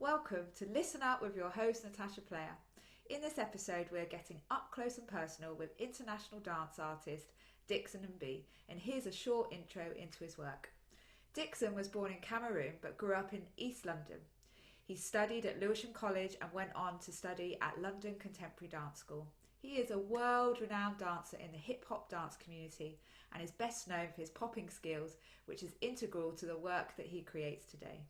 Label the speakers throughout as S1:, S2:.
S1: Welcome to Listen Up with your host Natasha Player. In this episode, we're getting up close and personal with international dance artist Dickson Mbi, and here's a short intro into his work. Dickson was born in Cameroon but grew up in East London. He studied at Lewisham College and went on to study at London Contemporary Dance School. He is a world-renowned dancer in the hip-hop dance community and is best known for his popping skills, which is integral to the work that he creates today.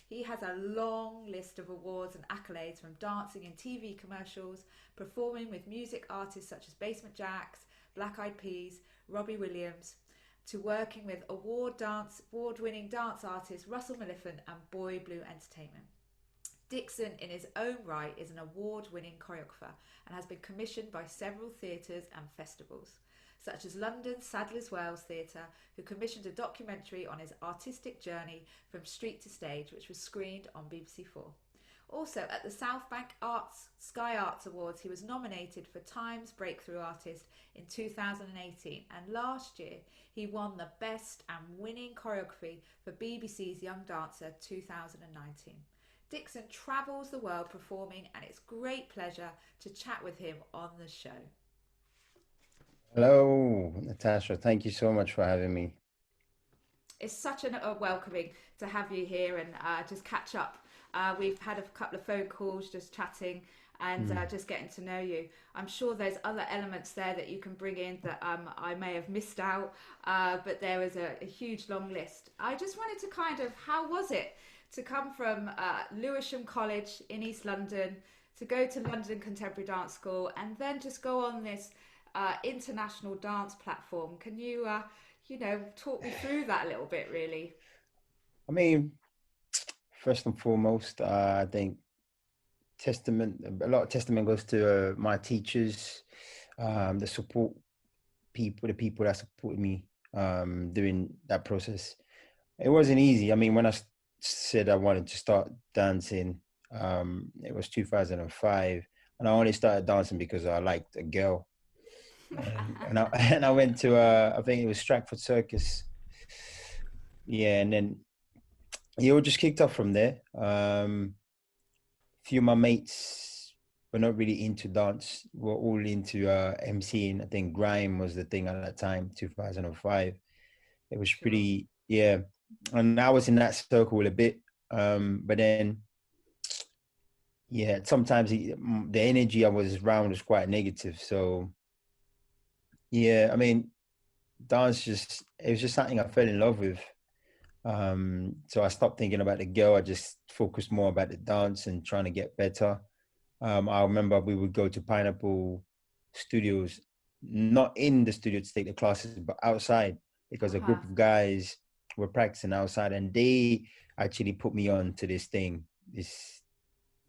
S1: He has a long list of awards and accolades, from dancing in TV commercials, performing with music artists such as Basement Jaxx, Black Eyed Peas, Robbie Williams, to working with award-winning dance artists Russell Maliffen and Boy Blue Entertainment. Dickson, in his own right, is an award-winning choreographer and has been commissioned by several theatres and festivals, such as London's Sadler's Wells Theatre, who commissioned a documentary on his artistic journey from street to stage, which was screened on BBC Four. Also, at the South Bank Sky Arts Awards, he was nominated for Times Breakthrough Artist in 2018, and last year he won the Best and Winning Choreography for BBC's Young Dancer 2019. Dickson travels the world performing, and it's great pleasure to chat with him on the show.
S2: Hello, Natasha. Thank you so much for having me.
S1: It's such a welcoming to have you here and just catch up. We've had a couple of phone calls just chatting and
S2: Mm.
S1: just getting to know you. I'm sure there's other elements there that you can bring in that I may have missed out, but there was a huge long list. I just wanted to how was it to come from Lewisham College in East London, to go to London Contemporary Dance School, and then just go on this international dance platform? Can you, talk me through that a little bit, really?
S2: I mean, first and foremost, I think a lot of testament goes to my teachers, the support people, the people that supported me during that process. It wasn't easy. I mean, when said I wanted to start dancing, it was 2005, and I only started dancing because I liked a girl. And I went to I think it was Stratford Circus. Yeah, and then it all just kicked off from there. Few of my mates were not really into dance. We're all into MCing. I think grime was the thing at that time, 2005. It was
S1: Sure.
S2: pretty, yeah. And I was in that circle a bit. But then, yeah, sometimes the energy I was around was quite negative. So, yeah, I mean, it was just something I fell in love with. So I stopped thinking about the girl. I just focused more about the dance and trying to get better. I remember we would go to Pineapple Studios, not in the studio to take the classes, but outside, because a
S1: Uh-huh.
S2: group of guys were practicing outside, and they actually put me on to this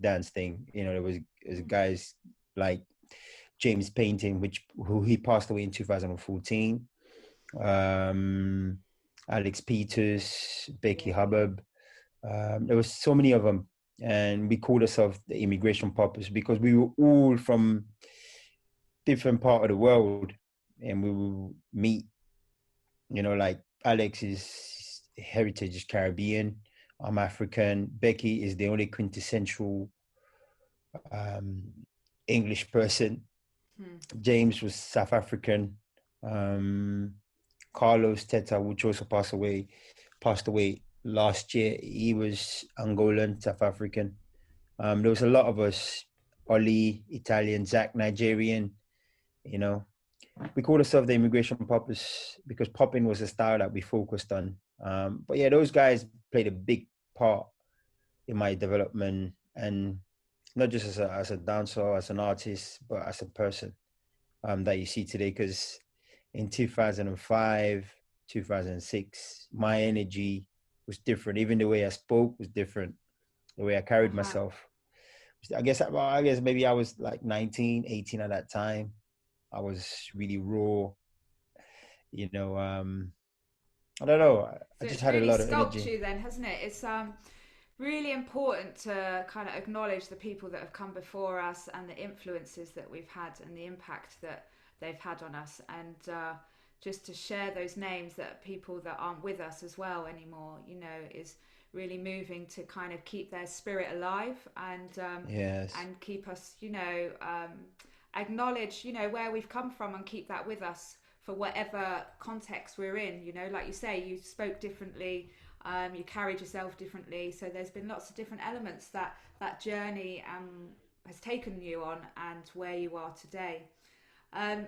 S2: dance thing. You know, there was guys like James Painting, who he passed away in 2014. Um, Alex Peters, Becky
S1: Yeah.
S2: Hubbard. There was so many of them, and we called ourselves the Immigration Poppers because we were all from different part of the world, and we would meet. You know, like Alex's heritage is Caribbean. I'm African. Becky is the only quintessential um, English person.
S1: Hmm.
S2: James was South African. Um, Carlos Teta, which also passed away last year. He was Angolan, South African. There was a lot of us, Oli, Italian, Zach, Nigerian, you know. We called ourselves the immigration poppers because popping was a style that we focused on. But yeah, those guys played a big part in my development, and not just as a dancer, as an artist, but as a person that you see today. Because in 2005, 2006, my energy was different. Even the way I spoke was different. The way I carried
S1: Uh-huh.
S2: myself. I guess maybe I was like 19, 18 at that time. I was really raw, you know. I don't know. I
S1: So
S2: just
S1: it's
S2: had a
S1: really
S2: lot of
S1: sculpted
S2: energy.
S1: you then, hasn't it? It's really important to kind of acknowledge the people that have come before us and the influences that we've had and the impact that they've had on us, and just to share those names that people that aren't with us as well anymore, is really moving to kind of keep their spirit alive
S2: Yes.
S1: and keep us, acknowledge, where we've come from and keep that with us for whatever context we're in. Like you say, you spoke differently, you carried yourself differently. So there's been lots of different elements that journey has taken you on and where you are today. Um,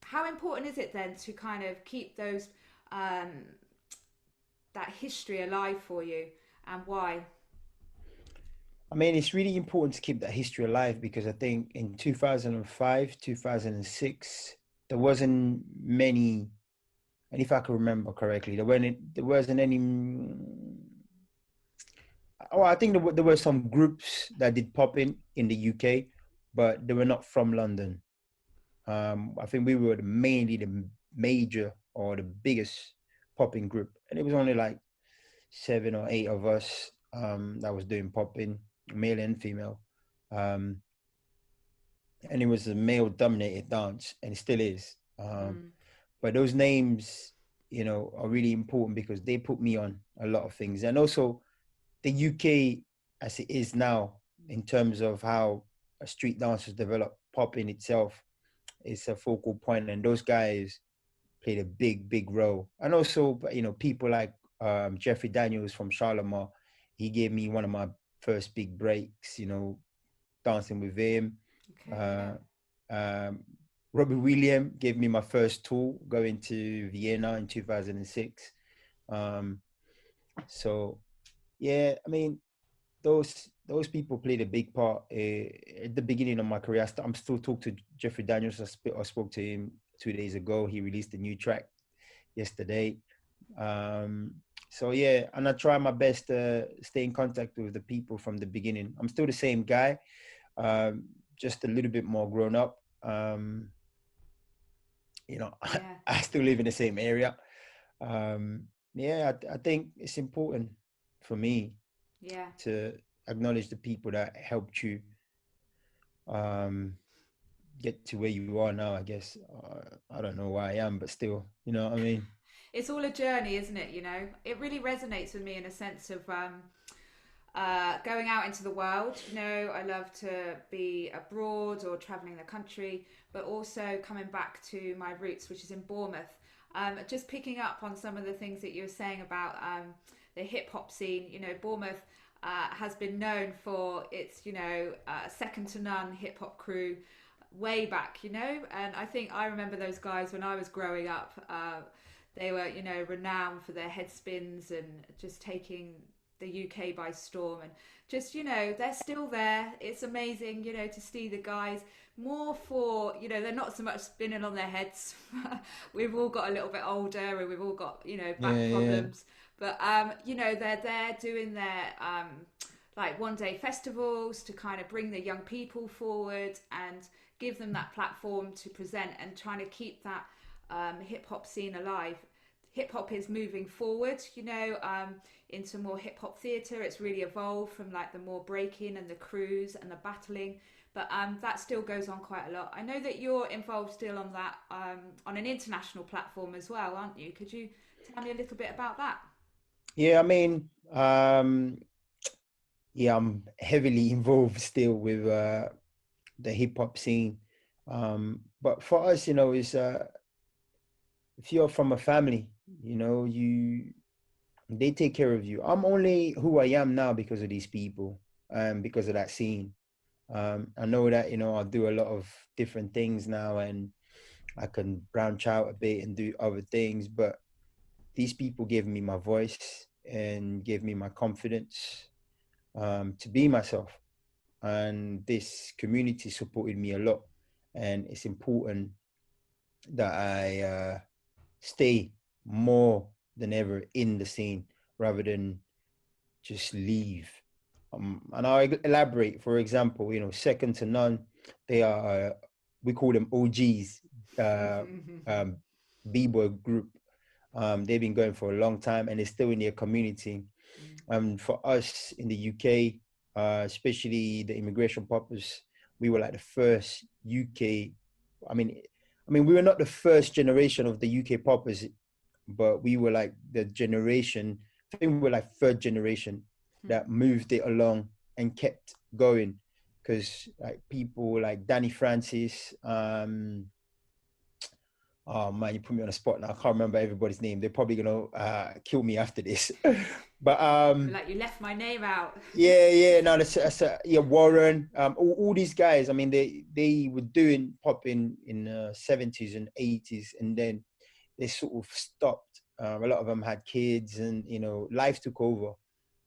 S1: how important is it then to kind of keep those um, that history alive for you, and why?
S2: I mean, it's really important to keep that history alive because I think in 2005, 2006, there wasn't many, and if I can remember correctly, there wasn't any. Oh, I think there were some groups that did pop in the UK, but they were not from London. I think we were mainly the major or the biggest popping group, and it was only like 7 or 8 of us that was doing popping, male and female. Um, and it was a male dominated dance, and it still is.
S1: Mm,
S2: But those names, are really important because they put me on a lot of things. And also the UK as it is now, in terms of how a street dance has developed, popping itself is a focal point, and those guys played a big role. And also, people like Jeffrey Daniels from Charlemont, he gave me one of my first big breaks, dancing with him.
S1: okay, yeah.
S2: Uh, um, Robbie Williams gave me my first tour going to Vienna in 2006. Um, so yeah, I mean, those people played a big part at the beginning of my career. I'm still talking to Jeffrey Daniels. I spoke to him 2 days ago. He released a new track yesterday. Um, so yeah, and I try my best to stay in contact with the people from the beginning. I'm still the same guy, um, just a little bit more grown up.
S1: Yeah,
S2: I still live in the same area. Yeah, I think it's important for me
S1: yeah.
S2: to acknowledge the people that helped you um, get to where you are now. I guess I don't know where I am, but still, you know what I mean.
S1: It's all a journey, isn't it? It really resonates with me in a sense of going out into the world. I love to be abroad or traveling the country, but also coming back to my roots, which is in Bournemouth. Just picking up on some of the things that you were saying about the hip hop scene. Bournemouth has been known for its, second to none hip hop crew way back, and I think I remember those guys when I was growing up. They were, renowned for their head spins and just taking the UK by storm. And just, they're still there. It's amazing, to see the guys more for, they're not so much spinning on their heads. We've all got a little bit older and we've all got,
S2: Yeah,
S1: back
S2: yeah,
S1: problems. But, they're there doing their, like one day festivals to kind of bring the young people forward and give them that platform to present and trying to keep that hip hop scene alive. Hip hop is moving forward, into more hip hop theatre. It's really evolved from like the more breaking and the crews and the battling, but that still goes on quite a lot. I know that you're involved still on that on an international platform as well, aren't you? Could you tell me a little bit about that?
S2: yeah. I mean, yeah, I'm heavily involved still with the hip hop scene. But for us, is if you're from a family, you they take care of you. I'm only who I am now because of these people and because of that scene. I know that I'll do a lot of different things now, and I can branch out a bit and do other things. But these people gave me my voice and gave me my confidence to be myself. And this community supported me a lot, and it's important that I stay more than ever in the scene rather than just leave. And I'll elaborate. For example, second to none, they are we call them OGs, uh, um, b-boy group. They've been going for a long time, and they're still in their community. And for us in the UK, especially the immigration poppers, we were like the first UK. I mean, we were not the first generation of the UK poppers, but we were like the generation think we're like third generation that moved it along and kept going. Because like people like Danny Francis, oh man, you put me on a spot now. I can't remember everybody's name. They're probably gonna kill me after this. But
S1: Like you left my name out.
S2: yeah, no, yeah, Warren, all these guys. I mean, they were doing pop in the 70s and 80s, and then they sort of stopped. A lot of them had kids, and life took over.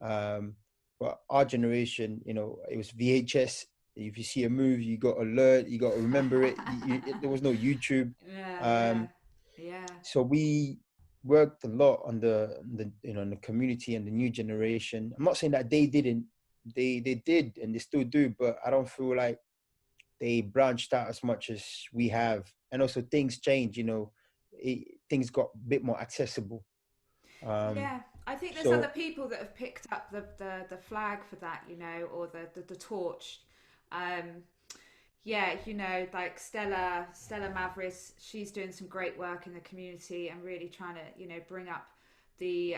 S2: But our generation, it was VHS. If you see a movie, you got alert, you got to remember it. There was no YouTube.
S1: Yeah,
S2: Um,
S1: yeah,
S2: so we worked a lot on on the community and the new generation. I'm not saying that they didn't. They did, and they still do, but I don't feel like they branched out as much as we have. And also things change. Things got a bit more accessible. Um,
S1: yeah. I think there's other
S2: so
S1: people that have picked up the flag for that, or the torch. Um, yeah, like Stella Mavericks, she's doing some great work in the community and really trying to, bring up the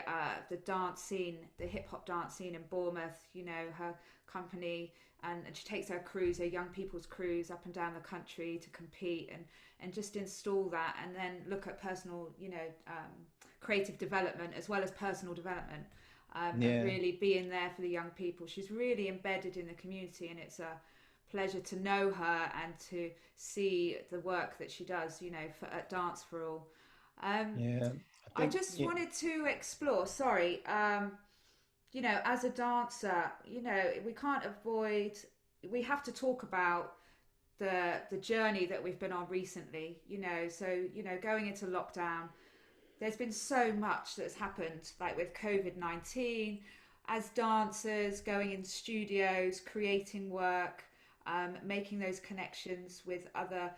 S1: dance scene, the hip hop dance scene in Bournemouth. Her company, and she takes her crews, her young people's crews, up and down the country to compete and just install that, and then look at personal, creative development as well as personal development. And
S2: yeah,
S1: really being there for the young people. She's really embedded in the community, and it's a pleasure to know her and to see the work that she does, at Dance for All. Um,
S2: yeah, I
S1: I
S2: think
S1: just
S2: yeah.
S1: wanted to explore, sorry, as a dancer, we can't avoid, we have to talk about the journey that we've been on recently, so, going into lockdown, there's been so much that's happened, like with COVID-19, as dancers, going in studios, creating work, making those connections with other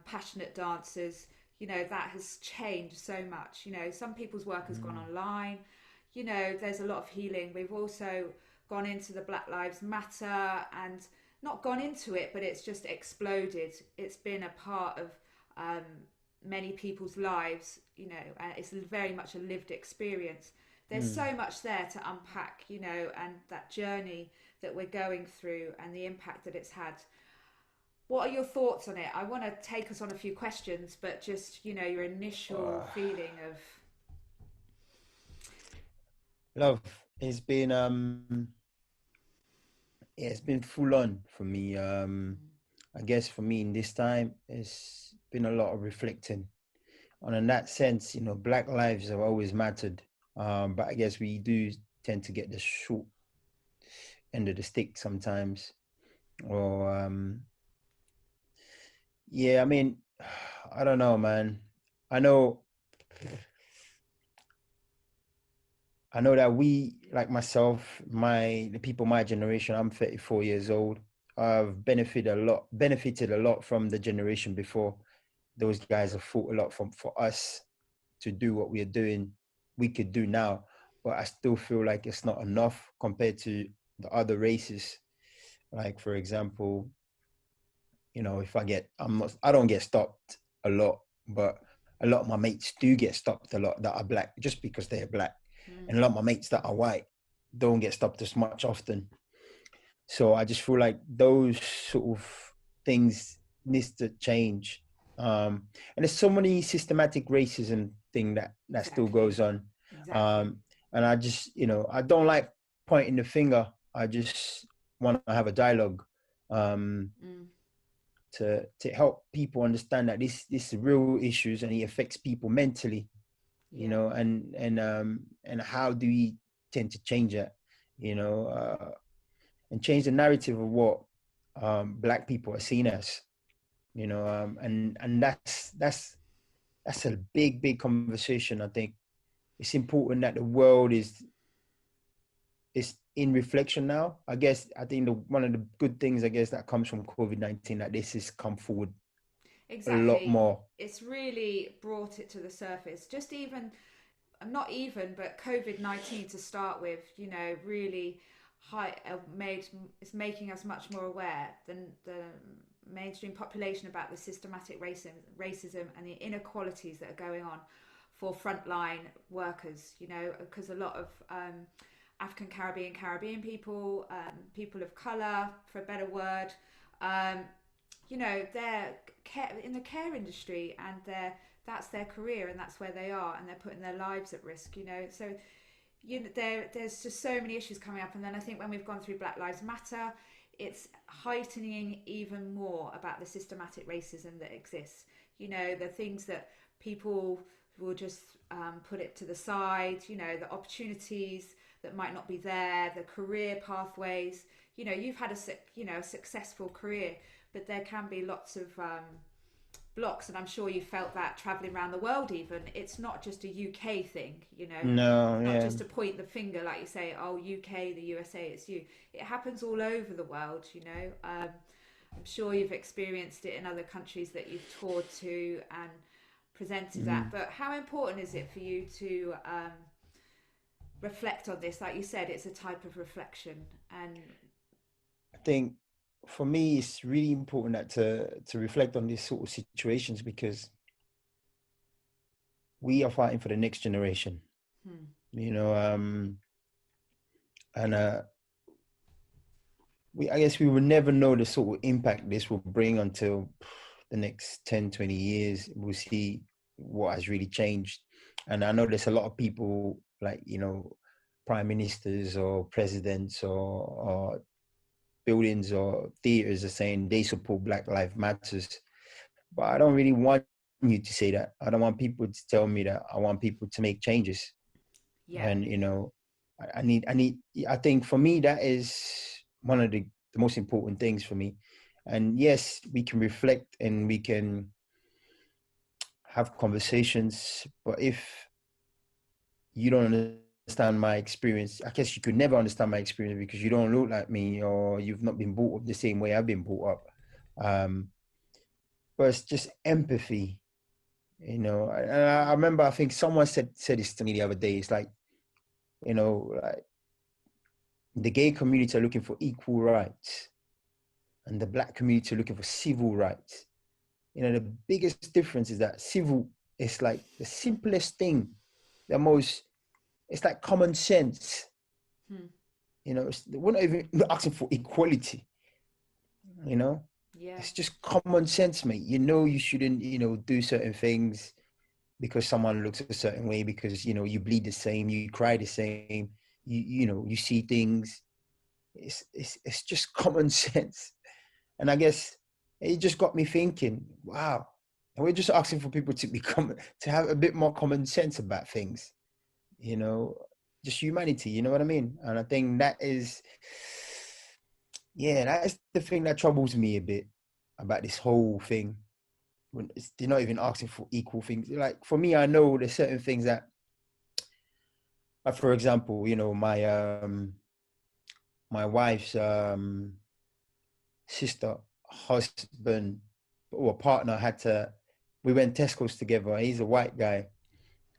S1: passionate dancers. That has changed so much. Some people's work has gone
S2: Mm,
S1: online. There's a lot of healing. We've also gone into the Black Lives Matter, and not gone into it, but it's just exploded. It's been a part of um, many people's lives, and it's very much a lived experience. There's
S2: mm.
S1: so much there to unpack, and that journey that we're going through and the impact that it's had. What are your thoughts on it? I want to take us on a few questions, but just, your initial
S2: Uh,
S1: feeling of.
S2: Love, it's been yeah, it's been full on for me. I guess for me in this time, it's been a lot of reflecting. And in that sense, Black lives have always mattered. But I guess we do tend to get the short end of the stick sometimes. Or yeah, I mean, I don't know, man. I know I know that we, like myself, the people my generation, I'm 34 years old, I've benefited a lot from the generation before. Those guys have fought a lot for us to do what we are doing, we could do now. But I still feel like it's not enough compared to the other races. Like for example, if I don't get stopped a lot, but a lot of my mates do get stopped a lot that are black just because they're black. And a lot of my mates that are white don't get stopped as much often. So I just feel like those sort of things needs to change. And there's so many systematic racism thing that still
S1: Exactly.
S2: goes on.
S1: Exactly.
S2: Um, and I just, I don't like pointing the finger. I just want to have a dialogue
S1: Mm.
S2: to help people understand that this is real issues and it affects people mentally,
S1: Yeah.
S2: and how do we tend to change it, you know, uh, and change the narrative of what black people are seen as, and that's a big conversation. I think it's important that the world is in reflection now. I think one of the good things I guess that comes from COVID-19 that this has come forward a lot
S1: Exactly.
S2: more.
S1: It's really brought it to the surface. Just even, not even, but COVID-19 to start with, really made it's making us much more aware than the mainstream population about the systematic racism and the inequalities that are going on. for frontline workers, you know, because a lot of African Caribbean people, people of colour, for a better word, um, you know, they're in the care industry, and that's their career, and that's where they are, and they're putting their lives at risk, you know. So you know, there's just so many issues coming up, and then I think when we've gone through Black Lives Matter, it's heightening even more about the systematic racism that exists. You know, the things that people will just put it to the side. You know, the opportunities that might not be there, the career pathways. You know, you've had a successful career, but there can be lots of blocks, and I'm sure you felt that traveling around the world. Even it's not just a UK thing, you know.
S2: No,
S1: It's not
S2: yeah.
S1: just to point the finger, like you say, oh, UK, the USA, it's you. It happens all over the world, you know. I'm sure you've experienced it in other countries that you've toured to and presented at,
S2: Mm.
S1: but how important is it for you to reflect on this? Like you said, it's a type of reflection. And
S2: I think for me, it's really important that to reflect on these sort of situations, because we are fighting for the next generation,
S1: hmm,
S2: you know. And I guess we will never know the sort of impact this will bring until the next 10, 20 years. We'll see what has really changed. And I know there's a lot of people, like, you know, prime ministers or presidents or buildings or theaters are saying they support Black Lives Matters. But I don't really want you to say that. I don't want people to tell me that. I want people to make changes.
S1: yeah,
S2: And, you know, I think for me, that is one of the most important things for me. And yes, we can reflect and we can have conversations, but if you don't understand my experience, I guess you could never understand my experience because you don't look like me, or you've not been brought up the same way I've been brought up. Um, but it's just empathy, you know. I remember, I think someone said this to me the other day. It's like, you know, like, the gay community are looking for equal rights, and the Black community are looking for civil rights. You know, the biggest difference is that civil is like the simplest thing, the most, it's like common sense.
S1: hmm,
S2: You know, we're not even asking for equality, you know.
S1: yeah,
S2: It's just common sense, mate. You know, you shouldn't, you know, do certain things because someone looks a certain way, because, you know, you bleed the same, you cry the same, you know, you see things. It's just common sense. And I guess it just got me thinking, wow, we're just asking for people to to have a bit more common sense about things, you know, just humanity, you know what I mean? And I think that is, yeah, that is the thing that troubles me a bit about this whole thing. When they're not even asking for equal things. Like, for me, I know there's certain things that, like, for example, you know, my wife's sister, husband, or partner had to, we went Tesco's together. He's a white guy,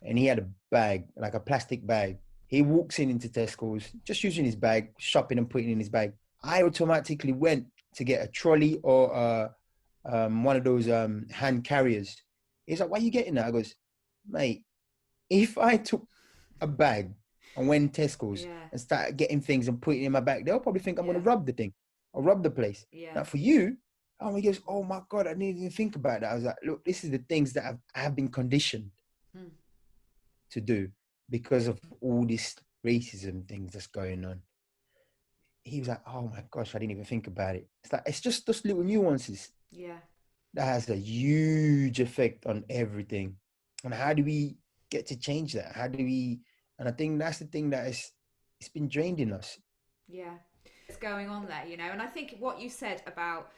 S2: and he had a bag, like a plastic bag. He walks into Tesco's, just using his bag, shopping and putting in his bag. I automatically went to get a trolley or one of those hand carriers. He's like, "Why are you getting that?" I goes, "Mate, if I took a bag and went Tesco's
S1: yeah,
S2: and started getting things and putting it in my bag, they'll probably think I'm going
S1: yeah,
S2: to rob the thing or rob the place.
S1: yeah,
S2: Now for you, oh, he goes, "Oh my God, I didn't even think about that." I was like, "Look, this is the things that I have been conditioned
S1: hmm,
S2: to do because of all this racism things that's going on." He was like, "Oh my gosh, I didn't even think about it." It's like, it's just those little nuances
S1: yeah,
S2: that has a huge effect on everything. And how do we get to change that? How do we? And I think that's the thing that is, it's been drained in us.
S1: yeah. It's going on there, you know. And I think what you said about,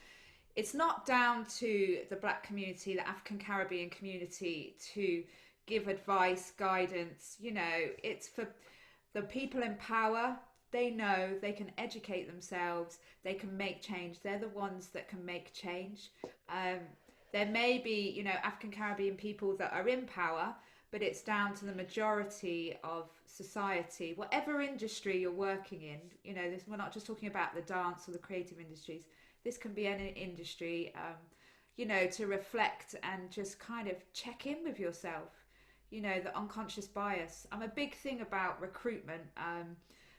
S1: it's not down to the Black community, the African Caribbean community, to give advice, guidance. You know, it's for the people in power. They know they can educate themselves, they can make change. They're the ones that can make change. um, there may be, you know, African Caribbean people that are in power, but it's down to the majority of society, whatever industry you're working in. You know, this, we're not just talking about the dance or the creative industries. This can be any industry. You know, to reflect and just kind of check in with yourself. you know, the unconscious bias. I'm a big thing about recruitment.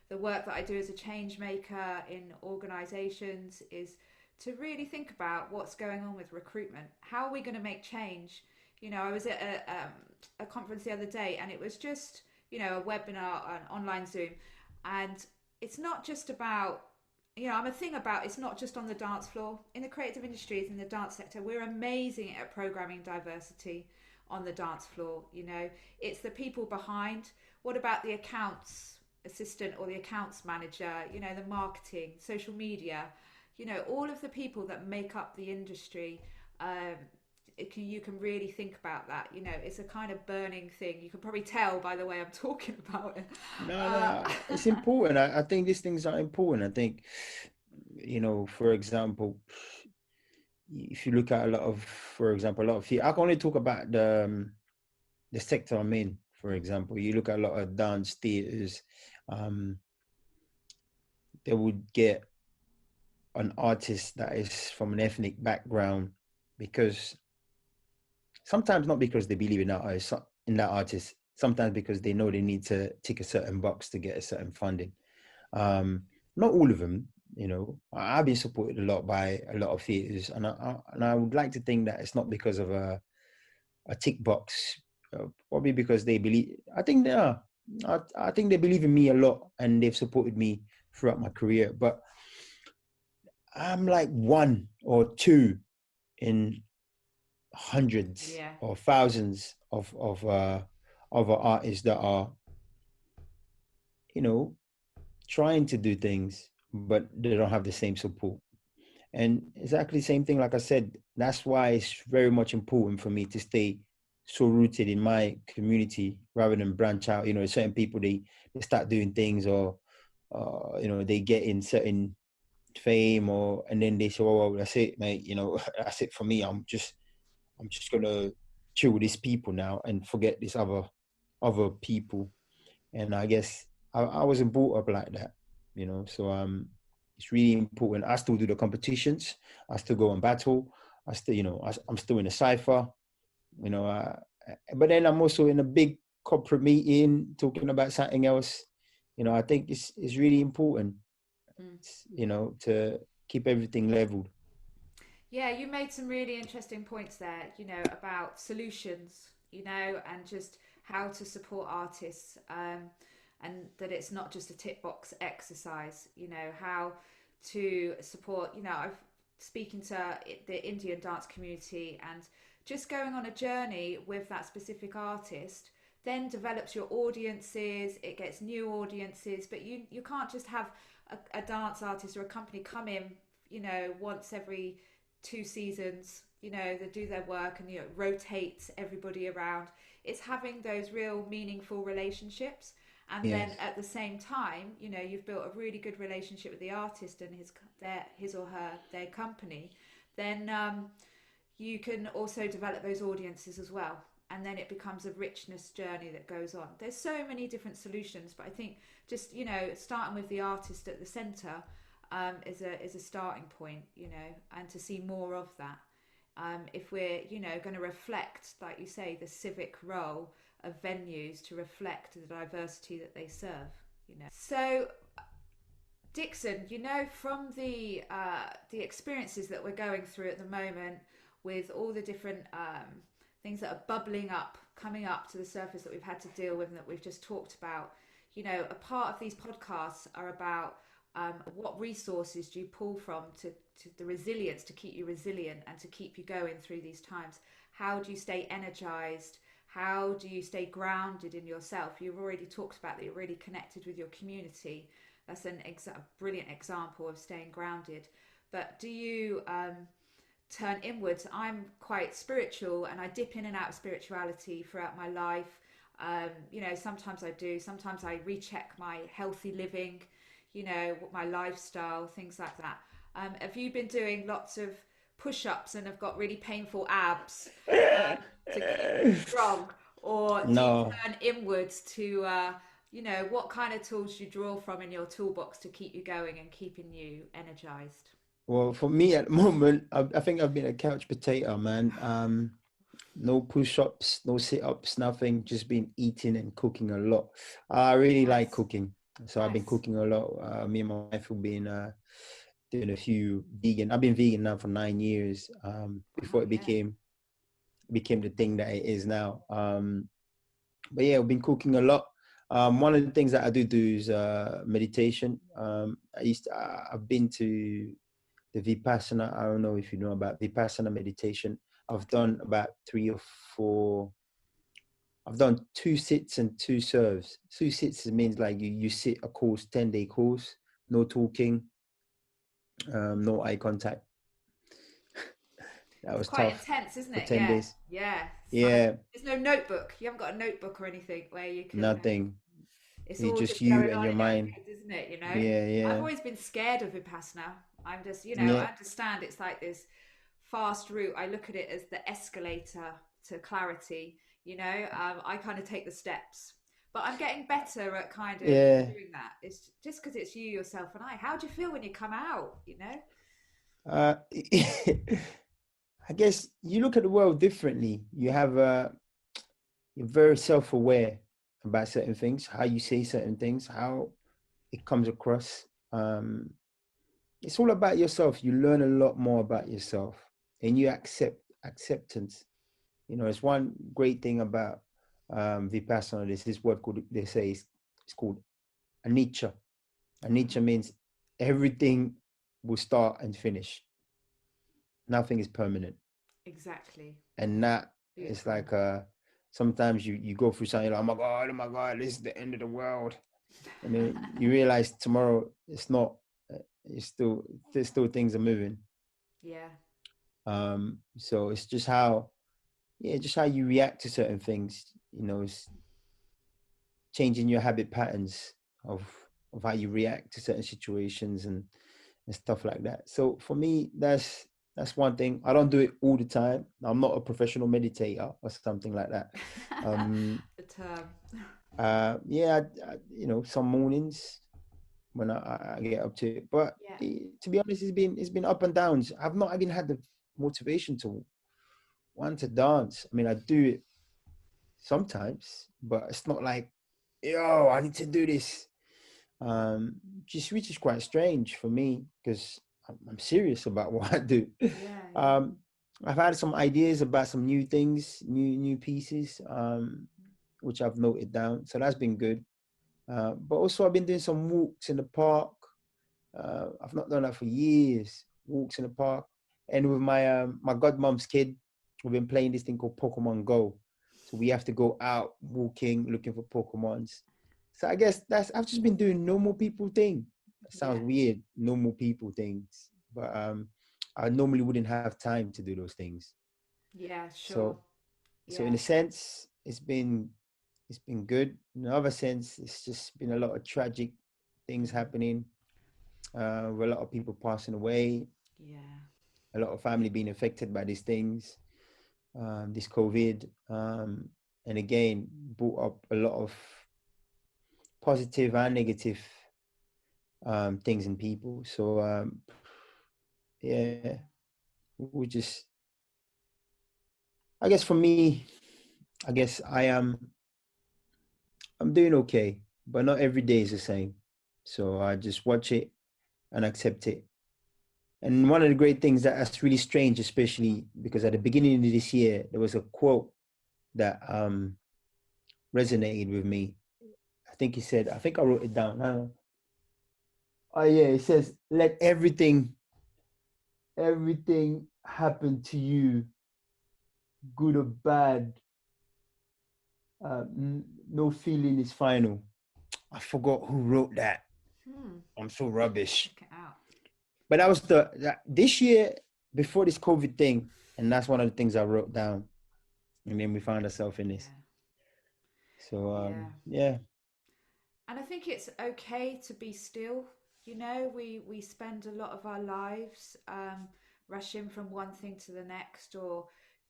S1: The work that I do as a change maker in organizations is to really think about what's going on with recruitment. How are we going to make change? You know, I was at a conference the other day, and it was just, you know, a webinar, an online Zoom, and it's not just about, you know, I'm a thing about, it's not just on the dance floor. In the creative industries, in the dance sector, we're amazing at programming diversity on the dance floor. You know, it's the people behind. What about the accounts assistant or the accounts manager? You know, the marketing, social media, you know, all of the people that make up the industry. You can really think about that. You know, it's a kind of burning thing. You can probably tell by the way I'm talking about it.
S2: No, it's important. I think these things are important. I think, you know, for example, if you look at a lot of, for example, a lot of, I can only talk about the sector I'm in. For example, you look at a lot of dance theaters, um, they would get an artist that is from an ethnic background because sometimes not because they believe in that artist, sometimes because they know they need to tick a certain box to get a certain funding. Not all of them, you know. I've been supported a lot by a lot of theaters, and I would like to think that it's not because of a tick box, probably because they believe. I think they are. I think they believe in me a lot, and they've supported me throughout my career. But I'm like one or two in hundreds
S1: Yeah.
S2: or thousands of other artists that are, you know, trying to do things, but they don't have the same support. And exactly the same thing, like I said, that's why it's very much important for me to stay so rooted in my community rather than branch out. You know, certain people, they start doing things, or you know, they get in certain fame, or and then they say, oh well, that's it, mate, you know, that's it for me. I'm just gonna chill with these people now and forget these other people. And I guess I wasn't brought up like that, you know. So it's really important. I still do the competitions. I still go and battle. I still, you know, I'm still in a cipher, you know. But then I'm also in a big corporate meeting talking about something else. You know, I think it's really important,
S1: Mm.
S2: you know, to keep everything leveled.
S1: Yeah, you made some really interesting points there, you know, about solutions, you know, and just how to support artists, and that it's not just a tick box exercise, you know, how to support, you know, I've speaking to the Indian dance community and just going on a journey with that specific artist then develops your audiences, it gets new audiences, but you can't just have a dance artist or a company come in, you know, once every 2 seasons, you know, they do their work and, you know, rotates everybody around. It's having those real meaningful relationships, and then
S2: Yes.
S1: at the same time, you know, you've built a really good relationship with the artist and his or her their company. Then you can also develop those audiences as well, and then it becomes a richness journey that goes on. There's so many different solutions, but I think just, you know, starting with the artist at the center, is a starting point, you know, and to see more of that. If we're, you know, going to reflect, like you say, the civic role of venues to reflect the diversity that they serve, you know. So, Dickson, you know, from the experiences that we're going through at the moment, with all the different things that are bubbling up, coming up to the surface that we've had to deal with and that we've just talked about, you know, a part of these podcasts are about what resources do you pull from to the resilience to keep you resilient and to keep you going through these times? How do you stay energized? How do you stay grounded in yourself? You've already talked about that you're really connected with your community. That's a brilliant example of staying grounded. But do you turn inwards? I'm quite spiritual and I dip in and out of spirituality throughout my life. You know, sometimes I do, sometimes I recheck my healthy living, you know, my lifestyle, things like that. Have you been doing lots of push-ups and have got really painful abs to keep you strong, or do you
S2: No.
S1: turn inwards to, you know, what kind of tools do you draw from in your toolbox to keep you going and keeping you energized?
S2: Well, for me at the moment, I think I've been a couch potato, man. No push-ups, no sit-ups, nothing. Just been eating and cooking a lot. I really like
S1: Nice,
S2: cooking, so I've been
S1: nice.
S2: cooking a lot. Me and my wife have been doing a few vegan. I've been vegan now for 9 years.
S1: Wow,
S2: Before it
S1: yeah.
S2: became the thing that it is now. But yeah, we've been cooking a lot. One of the things that I do is meditation. I've been to the Vipassana. I don't know if you know about Vipassana meditation. I've
S1: Okay.
S2: done about 3 or 4. I've done 2 sits and 2 serves. 2 sits means like you sit a course, 10-day course, no talking, no eye contact. That
S1: It's
S2: was
S1: quite
S2: tough
S1: intense, isn't
S2: for
S1: it?
S2: 10
S1: Yeah,
S2: days.
S1: yeah. It's like
S2: Yeah,
S1: there's no notebook. You haven't got a notebook or anything where you can.
S2: nothing.
S1: It's
S2: It's
S1: all
S2: just
S1: just
S2: you
S1: going
S2: and
S1: on
S2: your
S1: in your
S2: mind.
S1: head, isn't it?
S2: Yeah,
S1: I've
S2: yeah,
S1: always been scared of Vipassana. I'm just, I
S2: yeah.
S1: understand it's like this fast route. I look at it as the escalator to clarity. I kind of take the steps, but I'm getting better at kind of
S2: Yeah.
S1: doing that. It's just because it's you, yourself, and I. How do you feel when you come out?
S2: Uh, I guess you look at the world differently. You're very self-aware about certain things, how you say certain things, how it comes across. Um, it's all about yourself. You learn a lot more about yourself, and you acceptance. It's one great thing about Vipassana. There's this word called they say it's called anicca. Anicca means everything will start and finish. Nothing is permanent,
S1: Exactly.
S2: and that is
S1: Beautiful.
S2: like sometimes you go through something like, oh my god, this is the end of the world, and then you realize tomorrow it's not. It's still there's still things are moving.
S1: Yeah.
S2: So it's just how yeah, just how you react to certain things. It's changing your habit patterns of of how you react to certain situations and stuff like that. So for me, that's one thing. I don't do it all the time. I'm not a professional meditator or something like that. Um,
S1: The term.
S2: yeah, some mornings when I get up to it, but
S1: Yeah.
S2: to be honest, it's been up and downs. I've not even had the motivation to want to dance. I mean, I do it sometimes, but it's not like, yo, I need to do this. Um, just which is quite strange for me because I'm serious about what I do.
S1: Yeah. Yeah.
S2: Um, I've had some ideas about some new things, new pieces, which I've noted down. So that's been good. But also I've been doing some walks in the park. I've not done that for years. Walks in the park, and with my godmom's kid, we've been playing this thing called Pokemon Go. So we have to go out walking, looking for Pokemons. So I guess that's I've just been doing normal people thing. That sounds
S1: Yeah.
S2: weird, normal people things, but I normally wouldn't have time to do those things.
S1: Yeah. Sure.
S2: So so in
S1: Yeah.
S2: a sense, it's been good. In another sense, it's just been a lot of tragic things
S1: Mm.
S2: happening with a lot of people passing away,
S1: Yeah.
S2: a lot of family being affected by these things, this COVID, and again brought up a lot of positive and negative things in people. So yeah, we just, I guess for me, I guess I'm doing okay, but not every day is the same. So I just watch it and accept it. And one of the great things that's really strange, especially because at the beginning of this year, there was a quote that resonated with me. I think he said, I think I wrote it down. Oh yeah, it says, "Let everything happen to you, good or bad. No feeling is final." I forgot who wrote that.
S1: Hmm.
S2: I'm so rubbish.
S1: Check it out.
S2: But this year before this COVID thing, and that's one of the things I wrote down. And then we found ourselves in this.
S1: Yeah.
S2: So
S1: Yeah.
S2: yeah,
S1: And I think it's okay to be still. We spend a lot of our lives rushing from one thing to the next, or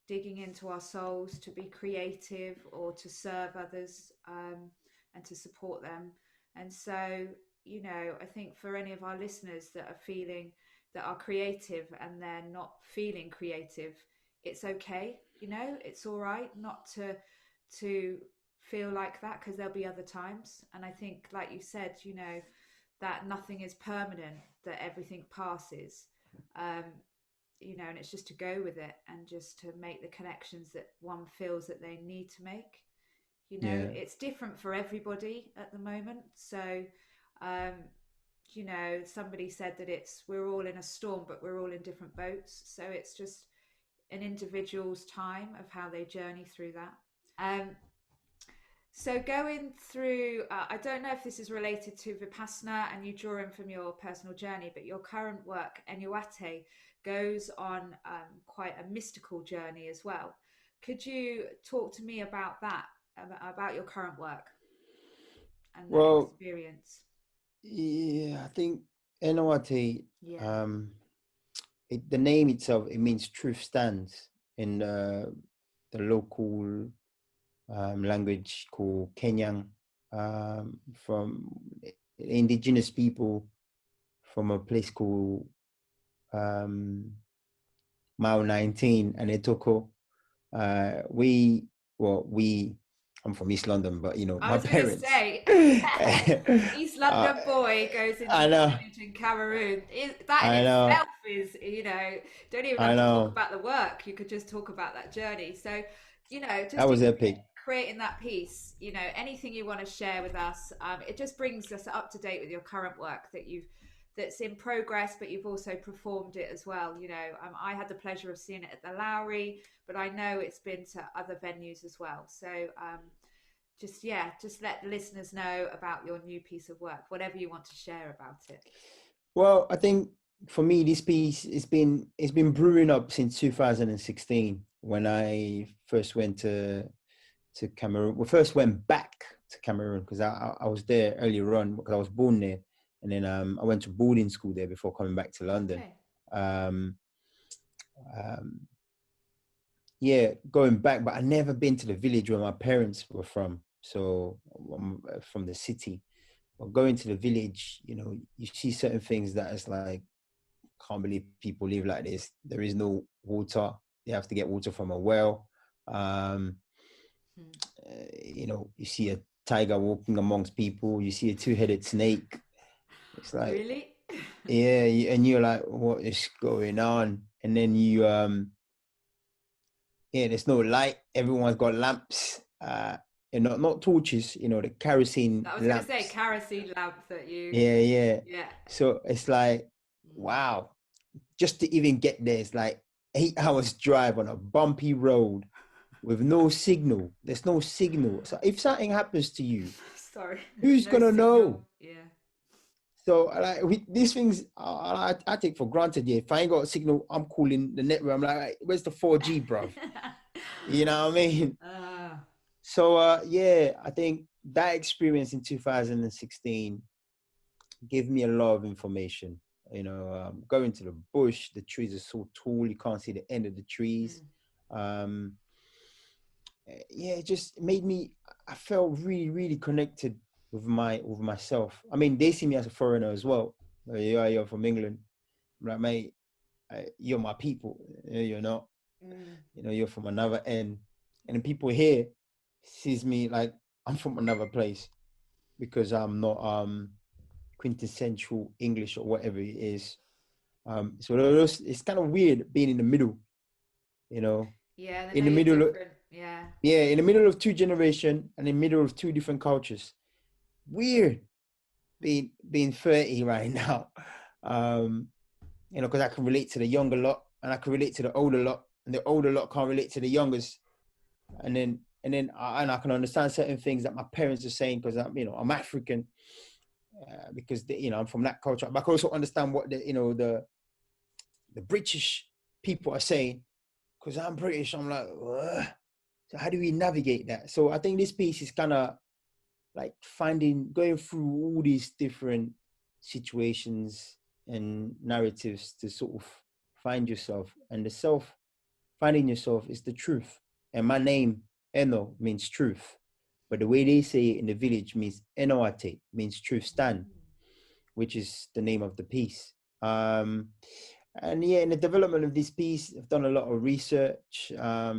S1: digging into our souls to be creative or to serve others, and to support them. And so, I think for any of our listeners that are feeling that are creative and they're not feeling creative, it's okay, it's all right not to feel like that, because there'll be other times. And I think, like you said, that nothing is permanent, that everything passes. um and it's just to go with it and just to make the connections that one feels that they need to make.
S2: Yeah,
S1: It's different for everybody at the moment. So um somebody said that it's we're all in a storm, but we're all in different boats. So it's just an individual's time of how they journey through that. So going through, I don't know if this is related to Vipassana and you draw in from your personal journey, but your current work, Enuate, goes on quite a mystical journey as well. Could you talk to me about that, about your current work and that
S2: well,
S1: experience?
S2: yeah, I think NORT,
S1: Yeah.
S2: um, the name itself, it means truth stands in the local language called Kenyang, from indigenous people from a place called um, Mile 19 and Etoko. We, well, we, I'm from East London, but
S1: I
S2: my
S1: was going to
S2: parents.
S1: say, East
S2: uh,
S1: London boy goes into
S2: I
S1: a
S2: know,
S1: village in Cameroon. That in
S2: I know,
S1: itself is, don't even
S2: I
S1: have to talk
S2: know.
S1: about the work. You could just talk about that journey. So,
S2: That
S1: just in
S2: was epic.
S1: creating that piece, anything you want to share with us, it just brings us up to date with your current work that's in progress, but you've also performed it as well. I had the pleasure of seeing it at the Lowry, but I know it's been to other venues as well. So, just let the listeners know about your new piece of work, whatever you want to share about it.
S2: Well, I think for me, this piece it's been brewing up since 2016 when I first went to Cameroon. Well, first went back to Cameroon because I was there earlier on because I was born there, and then I went to boarding school there before coming back to London.
S1: Okay.
S2: Um, um, yeah, going back, but I never been to the village where my parents were from. So I'm from the city. But going to the village, you see certain things that is like, can't believe people live like this. There is no water. They have to get water from a well. Um,
S1: Hmm.
S2: you see a tiger walking amongst people. You see a two-headed snake. It's like,
S1: Really?
S2: yeah, and you're like, what is going on? And then yeah, there's no light. Everyone's got lamps. Not torches. The kerosene
S1: I was going to say
S2: lamps.
S1: kerosene lamp that you,
S2: Yeah, yeah.
S1: yeah.
S2: So it's like,
S1: Mm.
S2: wow. Just to even get there, it's like 8 hours drive on a bumpy road with no signal. There's no signal. So if something happens to you,
S1: Sorry,
S2: who's
S1: no
S2: gonna
S1: signal.
S2: know?
S1: Yeah.
S2: So like these things, I take for granted. Yeah, if I ain't got a signal, I'm calling the network. I'm like, "Hey, where's the 4G, bruv?" You know what I mean?
S1: Ah.
S2: So yeah, I think that experience in 2016 gave me a lot of information. Going to the bush, the trees are so tall, you can't see the end of the trees.
S1: Mm.
S2: Um, yeah, it just made me. I felt really, really connected with myself. I mean, they see me as a foreigner as well. You're from England. I'm like, mate, you're my people. You're not.
S1: Mm.
S2: You're from another end, and then people here sees me like I'm from another place because I'm not quintessential English or whatever it is. So it's kind of weird being in the middle, you know,
S1: Yeah, they
S2: in
S1: know
S2: the
S1: you're
S2: middle of,
S1: different. Yeah.
S2: yeah, in the middle of two generation and in the middle of two different cultures. Weird being 30 right now. Um, because I can relate to the younger lot and I can relate to the older lot, and the older lot can't relate to the youngest. And I can understand certain things that my parents are saying because I'm African, because I'm from that culture. But I can also understand what the British people are saying because I'm British. I'm like, ugh. So how do we navigate that? So I think this piece is kind of like going through all these different situations and narratives to sort of find yourself. And finding yourself is the truth. And my name, Eno, means truth. But the way they say it in the village means means truth stand,
S1: Mm.
S2: which is the name of the piece. Um, And yeah, in the development of this piece, I've done a lot of research. I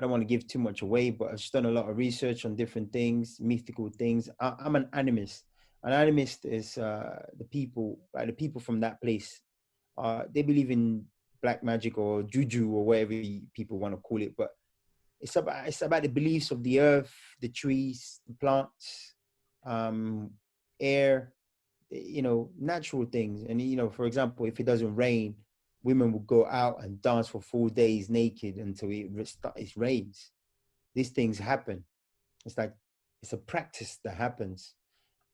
S2: don't want to give too much away, but I've just done a lot of research on different things, mythical things. I'm an animist. An animist is the people, like the people from that place. They believe in black magic or juju or whatever people want to call it, but it's about the beliefs of the earth, the trees, the plants, um, air, natural things. And for example, if it doesn't rain, women will go out and dance for 4 days naked until it rains. These things happen. It's like it's a practice that happens.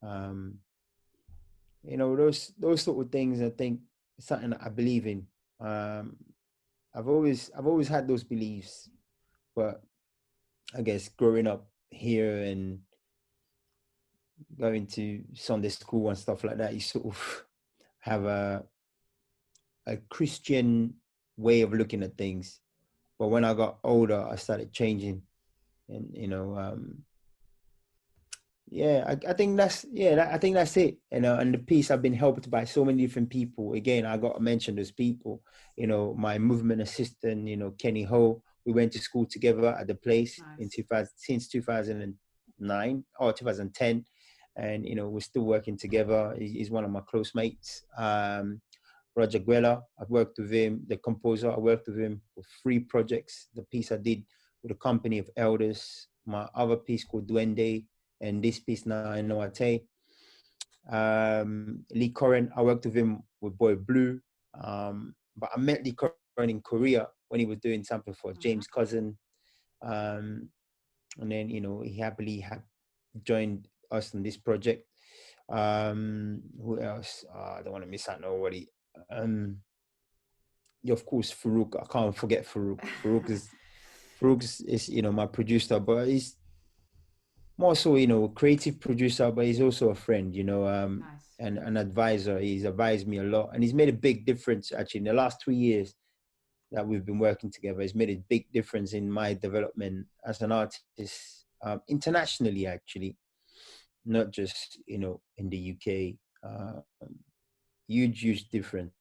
S2: Um, those sort of things. I think is something that I believe in. Um, I've always had those beliefs, but I guess growing up here and going to Sunday school and stuff like that, you sort of have a Christian way of looking at things. But when I got older, I started changing, and yeah, I think I think that's it. And the piece, I've been helped by so many different people. Again, I got to mention those people. My movement assistant, Kenny Ho. We went to school together at the place in
S1: Nice.
S2: 2000 since 2009 or 2010, and we're still working together. He's one of my close mates. Roger Guella, I've worked with him. The composer, I worked with him for 3 projects. The piece I did with the Company of Elders, my other piece called Duende, and this piece now I know Ate. Lee Coren, I worked with him with Boy Blue. But I met Lee Coren in Korea when he was doing something for James
S1: Uh-huh.
S2: Cousin. Um, and then, he happily had joined us on this project. Who else? I don't want to miss out nobody. Yeah, of course, Farouk. I can't forget Farouk. Farouk is my producer, but he's more so, creative producer, but he's also a friend,
S1: Nice.
S2: and an advisor. He's advised me a lot, and he's made a big difference actually in the last 3 years that we've been working together. He's made a big difference in my development as an artist, internationally, actually, not just in the UK. Huge difference,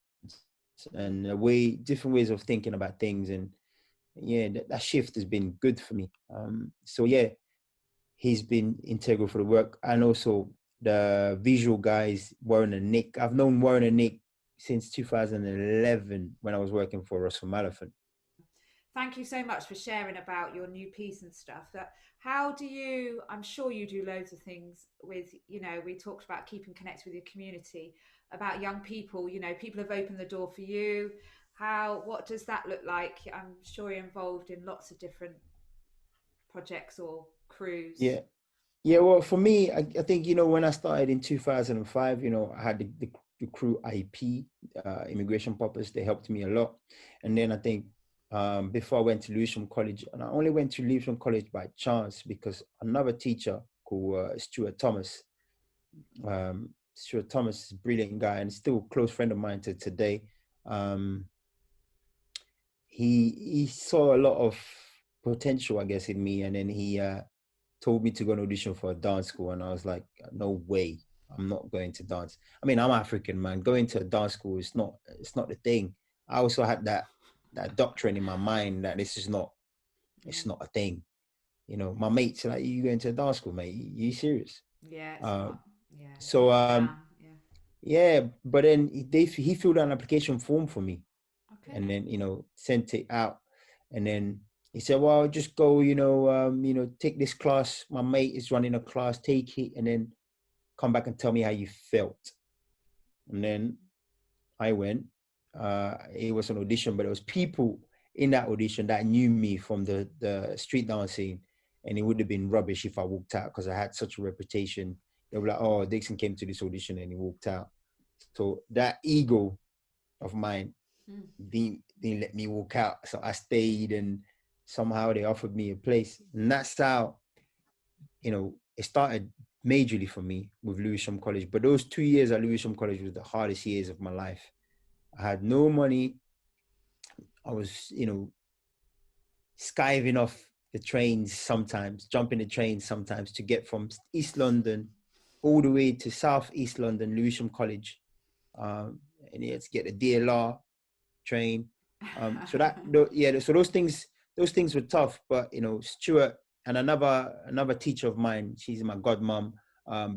S2: and different ways of thinking about things, and yeah, that shift has been good for me. So yeah, he's been integral for the work, and also the visual guys, Warren and Nick. I've known Warren and Nick since 2011 when I was working for Russell Malaphant.
S1: Thank you so much for sharing about your new piece and stuff. That how do you? I'm sure you do loads of things with. We talked about keeping connected with your community, about young people. People have opened the door for you. What does that look like? I'm sure you're involved in lots of different projects or crews.
S2: Yeah. Yeah, well, for me, I think, when I started in 2005, I had the crew IP, Immigration Purpose. They helped me a lot. And then I think before I went to Lewisham College, and I only went to Lewisham College by chance because another teacher called Stuart Thomas is a brilliant guy and still a close friend of mine to today. Um, he saw a lot of potential, I guess, in me, and then he told me to go and audition for a dance school, and I was like, no way, I'm not going to dance. I mean, I'm African, man. Going to a dance school is not the thing. I also had that doctrine in my mind that this is not it's
S1: Mm.
S2: not a thing. My mates are like, you going to a dance school, mate? You serious?
S1: Yeah, it's
S2: Uh,
S1: not. Yeah, it's a
S2: so
S1: scam. Yeah.
S2: yeah, but then he filled out an application form for me, and
S1: Okay.
S2: then sent it out, and then he said, well, just go, take this class. My mate is running a class, take it, and then come back and tell me how you felt. And then I went. It was an audition, but there was people in that audition that knew me from the street dancing, and it would have been rubbish if I walked out because I had such a reputation. They were like, oh, Dickson came to this audition and he walked out. So that ego of mine
S1: Mm.
S2: didn't let me walk out. So I stayed, and somehow they offered me a place. And that's how, it started majorly for me with Lewisham College. But those 2 years at Lewisham College was the hardest years of my life. I had no money. I was, skiving off the trains sometimes, jumping the trains sometimes to get from East London all the way to South East London, Lewisham College. Um, and he had to get the DLR train. So yeah, so those things were tough. But Stuart and another teacher of mine, she's my godmom,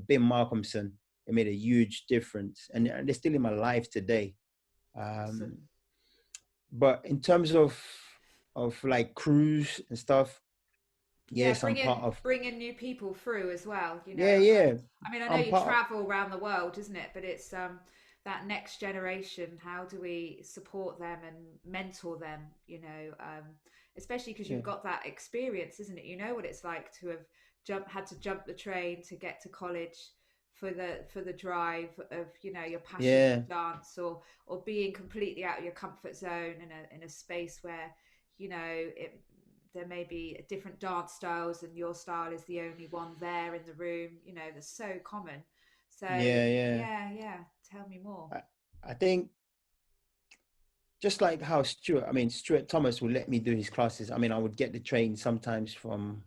S2: Bim Malcolmson. It made a huge difference, and they're still in my life today.
S1: Awesome.
S2: Um, but in terms of like crews and stuff,
S1: Yeah,
S2: yes, I'm part of.
S1: bringing new people through as well.
S2: Yeah, yeah,
S1: I mean, I know
S2: I'm
S1: you
S2: part.
S1: travel around the world, isn't it? But it's that next generation. How do we support them and mentor them? Especially because
S2: Yeah,
S1: you've got that experience, isn't it? You know what it's like to have had to jump the train to get to college for the drive of your passion
S2: yeah,
S1: for dance, or being completely out of your comfort zone in a space where it there may be different dance styles and your style is the only one there in the room. That's so common. So
S2: yeah, yeah.
S1: yeah, tell me more.
S2: I, I think just like how Stuart Thomas would let me do his classes. I mean, I would get the train sometimes from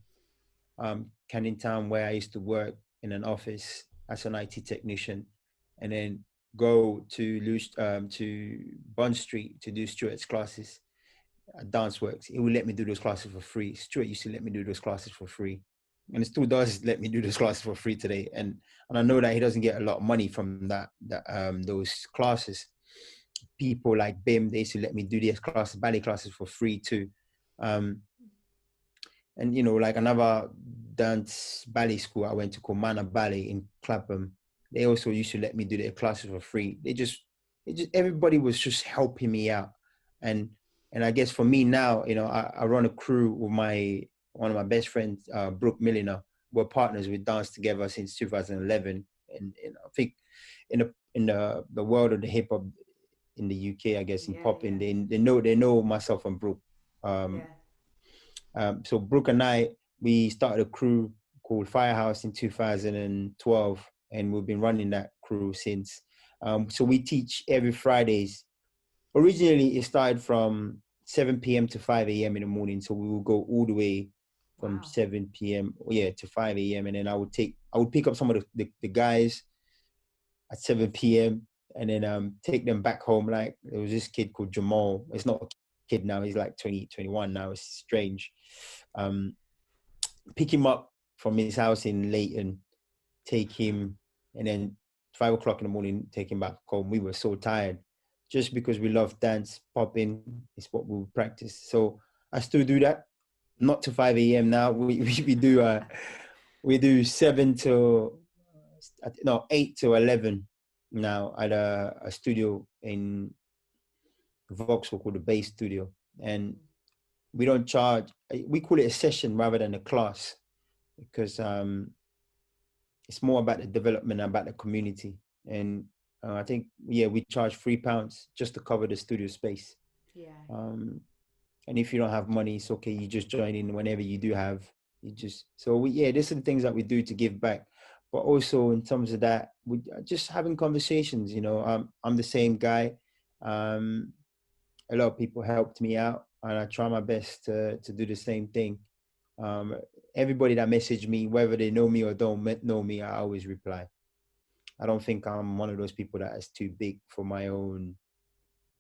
S2: Canning Town, where I used to work in an office as an IT technician, and then go to Bond Street to do Stuart's classes at Dance Works. He would let me do those classes for free. Stuart used to let me do those classes for free, and it still does let me do those classes for free today. And I know that he doesn't get a lot of money from those classes. People like Bim, they used to let me do these classes, ballet classes for free too. Um, and like another dance ballet school I went to called Mana Ballet in Clapham, they also used to let me do their classes for free. It just everybody was just helping me out. And and I guess for me now, I run a crew with my one of my best friends, Brooke Milliner. We're partners. We danced together since 2011. And I think in the world of the hip hop in the UK, I guess in
S1: Yeah,
S2: popping,
S1: yeah,
S2: they know myself and Brooke. Um,
S1: yeah.
S2: so Brooke and I, we started a crew called Firehouse in 2012, and we've been running that crew since. So we teach every Fridays. Originally, it started from 7 p.m. to 5 a.m. in the morning. So we will go all the way from
S1: Wow.
S2: 7 p.m. Yeah, to 5 a.m. And then I would pick up some of the guys at 7 p.m. and then take them back home. Like there was this kid called Jamal. It's not a kid now. He's like 20, 21 now. It's strange. Um, Pick him up from his house in Leighton, take him, and then 5 o'clock in the morning, take him back home. We were so tired just because we love dance, popping is what we would practice. So I still do that, not to 5 a.m. now. We do 8 to 11 now at a studio in Vauxhall called the Bass Studio. And we don't charge, we call it a session rather than a class, because it's more about the development, about the community. And I think, yeah, we charge £3 just to cover the studio space.
S1: Yeah.
S2: Um, and if you don't have money, it's okay. You just join in whenever you do have. Yeah, there's some things that we do to give back. But also in terms of that, we just having conversations. I'm the same guy. Um, a lot of people helped me out, and I try my best to do the same thing. Um, Everybody that messaged me, whether they know me or don't know me, I always reply. I don't think I'm one of those people that is too big for my own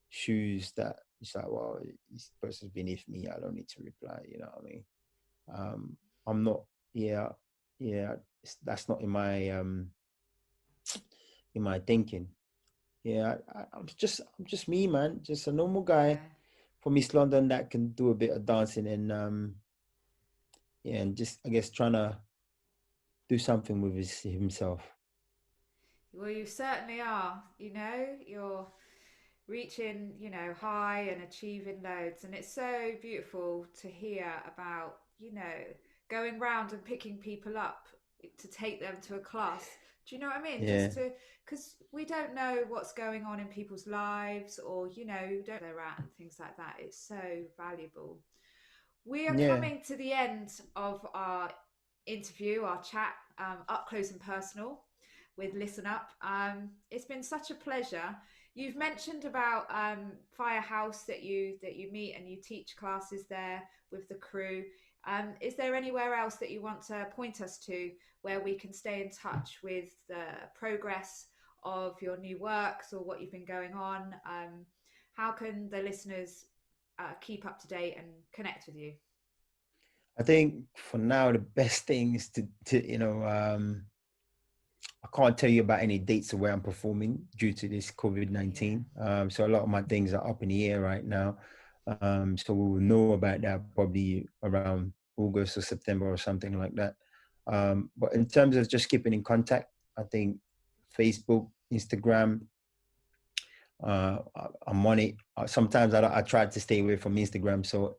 S2: shoes. That it's like, well, this person's beneath me. I don't need to reply. You know what I mean? I'm not. Yeah, yeah. That's not in my thinking. Yeah, I'm just me, man. Just a normal guy
S1: Yeah.
S2: from East London that can do a bit of dancing, and yeah, and just I guess trying to do something with himself.
S1: Well, you certainly are. You're reaching, high and achieving loads. And it's so beautiful to hear about, going round and picking people up to take them to a class. Do you know what I mean?
S2: Yeah,
S1: Because we don't know what's going on in people's lives, or, don't know they're at and things like that. It's so valuable. We are
S2: yeah,
S1: coming to the end of our interview, our chat, up close and personal with Listen Up. It's been such a pleasure. You've mentioned about Firehouse that you meet and you teach classes there with the crew. Is there anywhere else that you want to point us to where we can stay in touch with the progress of your new works or what you've been going on, how can the listeners keep up to date and connect with you?
S2: I think for now the best thing is to I can't tell you about any dates of where I'm performing due to this
S1: Yeah.
S2: COVID-19. So a lot of my things are up in the air right now. So we will know about that probably around August or September or something like that. But in terms of just keeping in contact, I think Facebook, Instagram, I'm on it. Sometimes I try to stay away from Instagram. So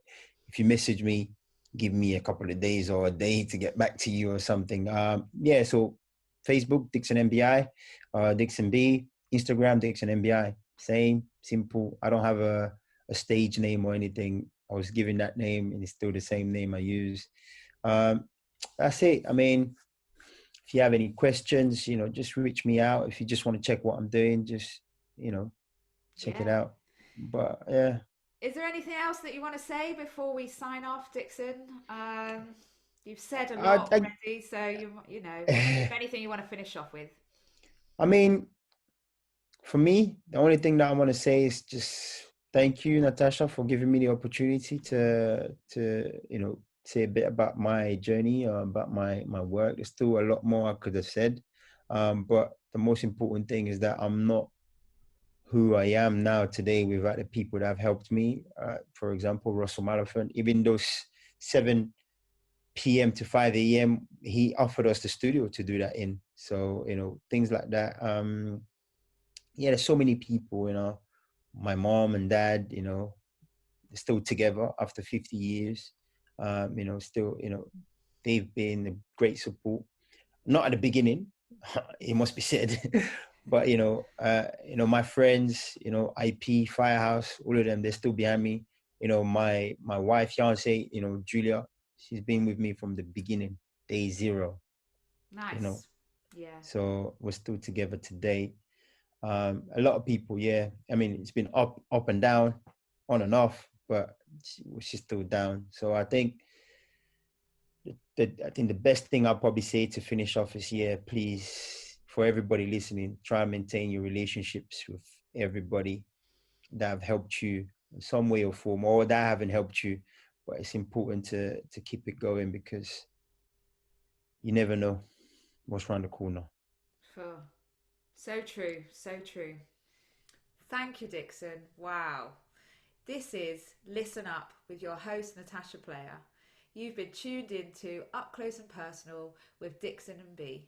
S2: if you message me, give me a couple of days or a day to get back to you or something. Yeah, so Facebook, Dickson Mbi, Dickson B, Instagram, Dickson Mbi. Same, simple. I don't have a stage name or anything. I was given that name and it's still the same name I use. Um, that's it. I mean, if you have any questions, just reach me out. If you just want to check what I'm doing, just, check it
S1: Yeah.
S2: out. But yeah,
S1: Is there anything else that you want to say before we sign off, Dickson? You've said a
S2: I,
S1: lot
S2: I,
S1: already, so you know, if anything you want to finish off with.
S2: I mean, for me, the only thing that I want to say is just thank you, Natasha, for giving me the opportunity to say a bit about my journey, about my work. There's still a lot more I could have said, but the most important thing is that I'm not who I am now today without the people that have helped me. For example, Russell Malaphant, even those 7 p.m. to 5 a.m., he offered us the studio to do that in. So, things like that. Yeah, there's so many people, my mom and dad, they're still together after 50 years. Still, they've been a great support. Not at the beginning, it must be said. But my friends, IP, Firehouse, all of them, they're still behind me. My wife, fiance, Julia, she's been with me from the beginning, day zero. You know,
S1: Nice. Yeah.
S2: so we're still together today. A lot of people, yeah. I mean, it's been up and down, on and off, but she's still down. So I think the best thing I'll probably say to finish off is, yeah, please, for everybody listening, try and maintain your relationships with everybody that have helped you in some way or form, or that haven't helped you. But it's important to keep it going because you never know what's around the corner.
S1: Oh, so true. So true. Thank you, Dixon. Wow. This is Listen Up with your host, Natasha Player. You've been tuned into Up Close and Personal with Dickson Mbi.